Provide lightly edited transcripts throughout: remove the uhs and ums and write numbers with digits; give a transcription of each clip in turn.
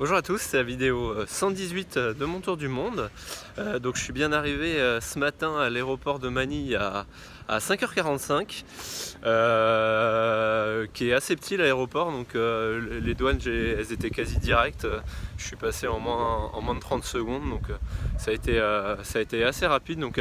Bonjour à tous, c'est la vidéo 118 de mon tour du monde. Donc je suis bien arrivé ce matin à l'aéroport de Manille à 5h45, qui est assez petit l'aéroport, donc les douanes elles étaient quasi directes. Je suis passé en moins de 30 secondes, donc ça a été assez rapide. Donc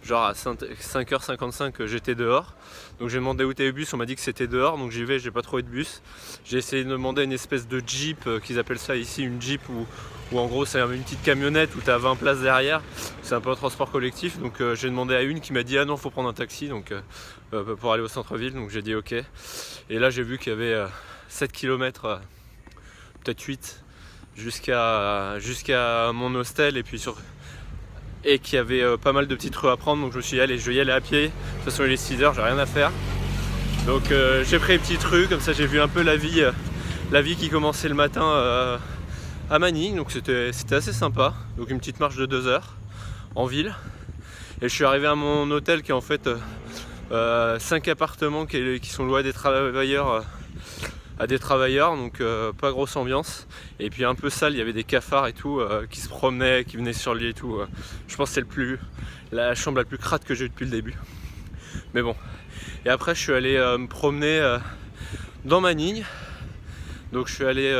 genre à 5h55 j'étais dehors, donc j'ai demandé où était le bus, on m'a dit que c'était dehors, donc j'y vais, j'ai pas trouvé de bus. J'ai essayé de demander une espèce de jeep, qu'ils appellent ça ici une jeep, où en gros c'est une petite camionnette où tu as 20 places derrière, c'est un peu un transport collectif. Donc j'ai demandé à une qui m'a dit ah non, faut prendre un taxi, donc pour aller au centre-ville, donc j'ai dit ok. Et là j'ai vu qu'il y avait 7 km, peut-être 8 jusqu'à mon hostel, et qu'il y avait pas mal de petites rues à prendre, donc je me suis dit allez, je vais y aller à pied. De toute façon il est 6h, j'ai rien à faire. Donc j'ai pris une petite rue, comme ça j'ai vu un peu la vie qui commençait le matin à Manille, donc c'était assez sympa. Donc une petite marche de 2 heures en ville. Et je suis arrivé à mon hôtel qui est en fait 5 appartements qui sont loués à des travailleurs, donc pas grosse ambiance. Et puis un peu sale, il y avait des cafards et tout qui se promenaient, qui venaient sur le lit et tout. Je pense que c'est la chambre la plus crade que j'ai eue depuis le début. Mais bon. Et après je suis allé me promener dans Manille. Donc je suis allé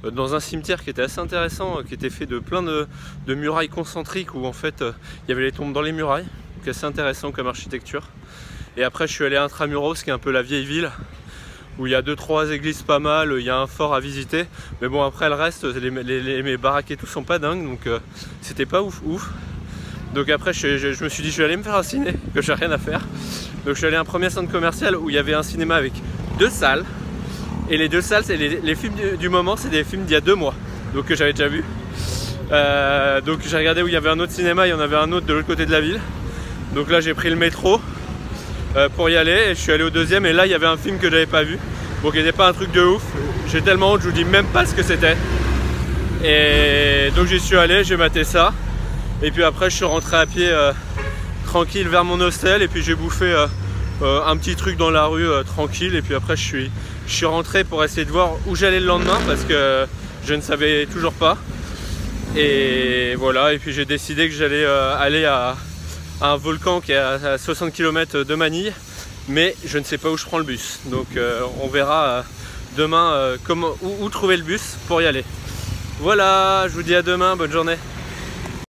dans un cimetière qui était assez intéressant, qui était fait de plein de murailles concentriques, où en fait il y avait les tombes dans les murailles. Donc assez intéressant comme architecture. Et après je suis allé à Intramuros, qui est un peu la vieille ville, où il y a 2-3 églises pas mal, il y a un fort à visiter. Mais bon, après le reste, mes baraques et tout sont pas dingues, donc c'était pas ouf. Donc après je me suis dit je vais aller me faire un ciné, que j'ai rien à faire. Donc je suis allé à un premier centre commercial où il y avait un cinéma avec 2 salles. Et les 2 salles, c'est les films du moment, c'est des films d'il y a 2 mois, donc que j'avais déjà vu. Donc j'ai regardé où il y avait un autre cinéma, il y en avait un autre de l'autre côté de la ville. Donc là j'ai pris le métro pour y aller, et je suis allé au deuxième, et là il y avait un film que j'avais pas vu. Donc il n'était pas un truc de ouf, j'ai tellement honte, je vous dis même pas ce que c'était. Et donc j'y suis allé, j'ai maté ça. Et puis après je suis rentré à pied tranquille vers mon hostel, et puis j'ai bouffé un petit truc dans la rue tranquille. Et puis après je suis rentré pour essayer de voir où j'allais le lendemain, parce que je ne savais toujours pas. Et voilà, et puis j'ai décidé que j'allais aller à un volcan qui est à 60 km de Manille, mais je ne sais pas où je prends le bus. Donc on verra demain où trouver le bus pour y aller. Voilà, je vous dis à demain, bonne journée.